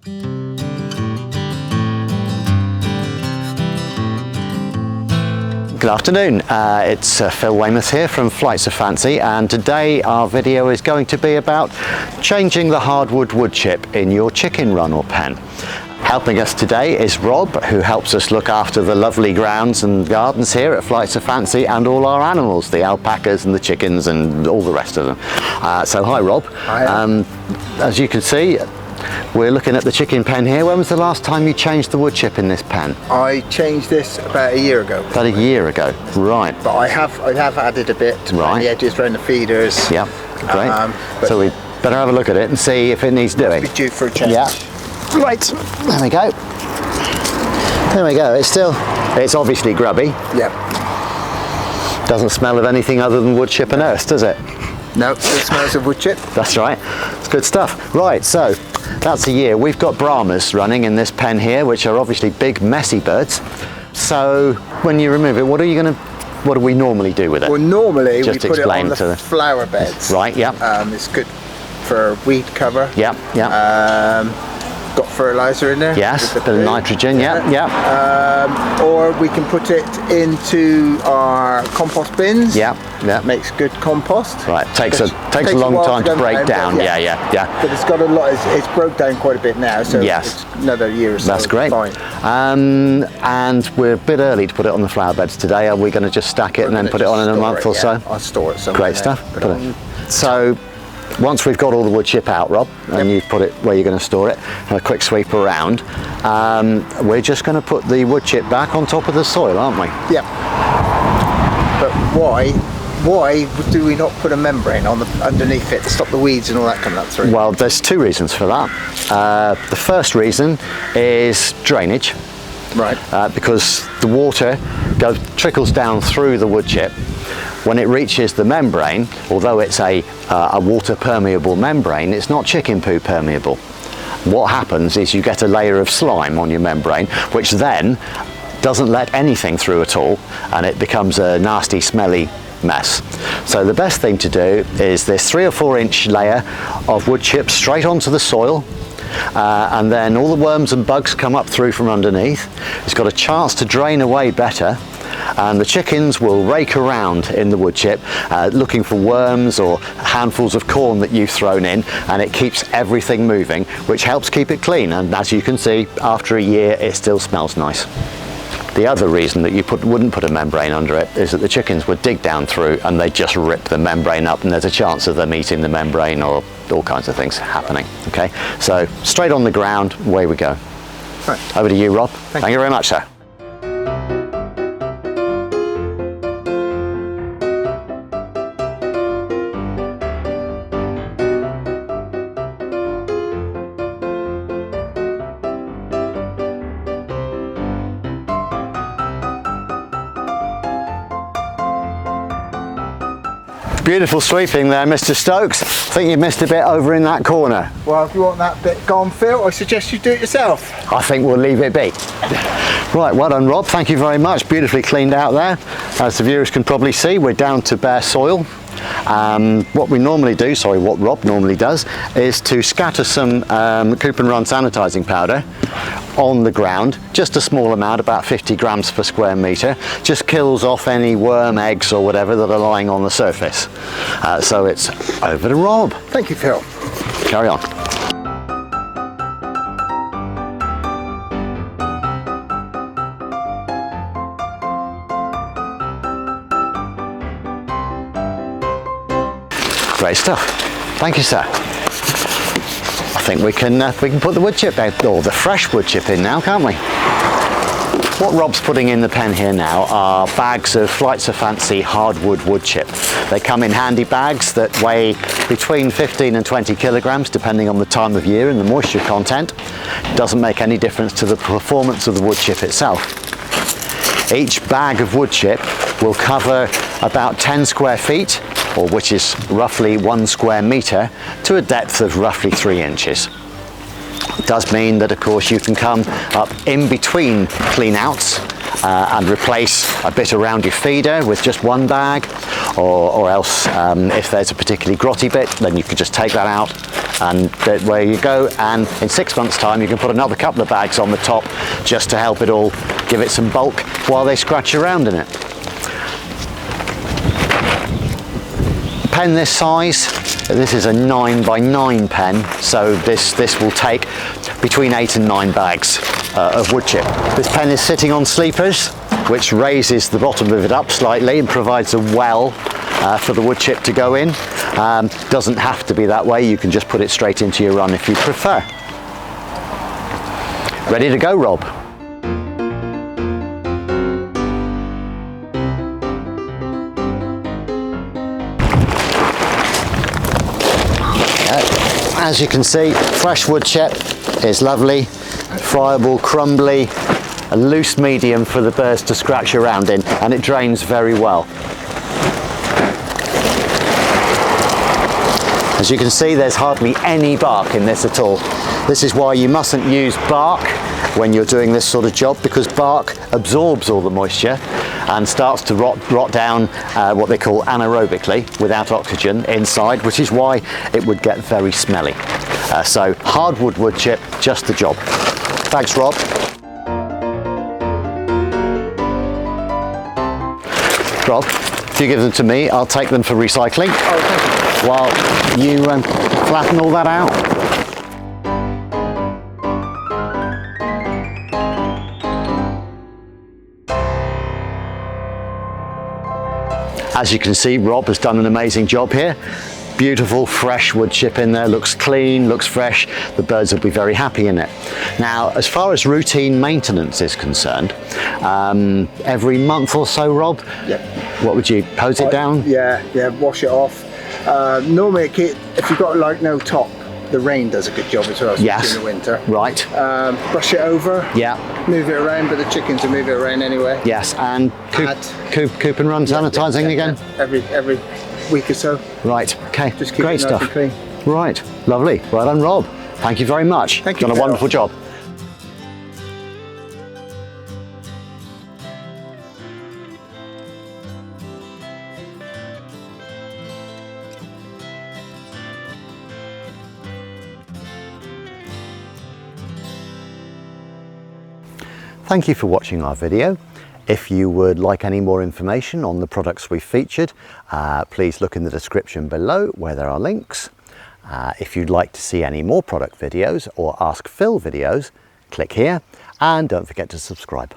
Good afternoon, it's Phil Weymouth here from Flyte Fancy, and today our video is going to be about changing the hardwood wood chip in your chicken run or pen. Helping us today is Rob, who helps us look after the lovely grounds and gardens here at Flyte Fancy and all our animals, the alpacas and the chickens and all the rest of them. So hi Rob. Hi. As you can see, we're looking at the chicken pen here. When was the last time you changed the wood chip in this pen? I changed this about a year ago. About a year ago, right. But I have added a bit around the edges, around the feeders. Yeah, great. So we better have a look at it and see if it needs doing. Be due for a change. Yeah. Right, there we go. There we go. It's obviously grubby. Yeah. Doesn't smell of anything other than wood chip and earth, does it? No, it smells of wood chip. That's right. It's good stuff. Right, so that's a year. We've got Brahmas running in this pen here, which are obviously big, messy birds. So when you remove it, what do we normally do with it? Well, normally Just we put it on explain the flower beds. Right, yeah. It's good for weed cover. Yeah, yeah. Got fertilizer in there. Yes, a bit of nitrogen, yeah. Or we can put it into our compost bins. Yeah, yeah. Makes good compost. Right, takes a long time to break down. Yeah. But it's got a lot. It's broke down quite a bit now, so yes. It's another year or so. That's great. Fine. And we're a bit early to put it on the flower beds today. Are we going to just stack it and then put it on in a month or so? I'll store it somewhere. Great stuff. So once we've got all the wood chip out, Rob, and you've put it where you're going to store it, and a quick sweep around, we're just going to put the wood chip back on top of the soil, aren't we? Yeah. But why do we not put a membrane on underneath it to stop the weeds and all that coming up through? Well, there's two reasons for that. The first reason is drainage. Right. Because the water trickles down through the wood chip. When it reaches the membrane, although it's a water permeable membrane, it's not chicken poo permeable. What happens is you get a layer of slime on your membrane, which then doesn't let anything through at all, and it becomes a nasty, smelly mess. So the best thing to do is this 3 or 4 inch layer of wood chips straight onto the soil, and then all the worms and bugs come up through from underneath. It's got a chance to drain away better, and the chickens will rake around in the wood chip looking for worms or handfuls of corn that you've thrown in, and it keeps everything moving, which helps keep it clean. And as you can see, after a year it still smells nice. The other reason that you wouldn't put a membrane under it is that the chickens would dig down through and they just rip the membrane up, and there's a chance of them eating the membrane or all kinds of things happening. Okay, so straight on the ground, away we go. Right. Over to you, Rob. Thank you very much, sir. Beautiful sweeping there, Mr. Stokes. I think you missed a bit over in that corner. Well, if you want that bit gone, Phil, I suggest you do it yourself. I think we'll leave it be. Right, well done, Rob. Thank you very much. Beautifully cleaned out there. As the viewers can probably see, we're down to bare soil. What Rob normally does is to scatter some Coop and Run sanitizing powder on the ground, just a small amount, about 50 grams per square metre, just kills off any worm eggs or whatever that are lying on the surface. So it's over to Rob. Thank you, Phil. Carry on. Great stuff. Thank you, sir. I think we can put the wood chip out, or the fresh wood chip in now, can't we? What Rob's putting in the pen here now are bags of Flyte Fancy hardwood wood chip. They come in handy bags that weigh between 15 and 20 kilograms, depending on the time of year and the moisture content. It doesn't make any difference to the performance of the wood chip itself. Each bag of wood chip will cover about 10 square feet, or which is roughly 1 square metre, to a depth of roughly 3 inches. It does mean that, of course, you can come up in between clean outs and replace a bit around your feeder with just one bag, or else if there's a particularly grotty bit, then you can just take that out and where you go, and in 6 months time you can put another couple of bags on the top just to help it all, give it some bulk while they scratch around in it. Pen this size, this is a 9 by 9 pen, so this will take between 8 and 9 bags of wood chip. This pen is sitting on sleepers, which raises the bottom of it up slightly and provides a well for the wood chip to go in. Doesn't have to be that way, you can just put it straight into your run if you prefer. Ready to go, Rob? As you can see, fresh wood chip is lovely, friable, crumbly, a loose medium for the birds to scratch around in, and it drains very well. As you can see, there's hardly any bark in this at all. This is why you mustn't use bark when you're doing this sort of job, because bark absorbs all the moisture and starts to rot down what they call anaerobically, without oxygen inside, which is why it would get very smelly. So hardwood wood chip, just the job. Thanks, Rob. Rob, if you give them to me, I'll take them for recycling. Oh, thank you. While you flatten all that out. As you can see, Rob has done an amazing job here. Beautiful fresh wood chip in there, looks clean, looks fresh. The birds will be very happy in it. Now, as far as routine maintenance is concerned, every month or so, Rob, Yep. What would you, hose it down? Yeah, wash it off. Normally, if you've got like no top, the rain does a good job as well, Yes. in the winter. Right. Brush it over. Yeah. Move it around, but the chickens will move it around anyway. Yes, and coop and run sanitizing again? Every week or so. Right, okay, Just keep great it nice stuff. and clean. Right, lovely. Well done, Rob. Thank you very much. Thank you, Done a Phil. wonderful job. Thank you for watching our video. If you would like any more information on the products we've featured, please look in the description below where there are links. If you'd like to see any more product videos or Ask Phill videos, click here, and don't forget to subscribe.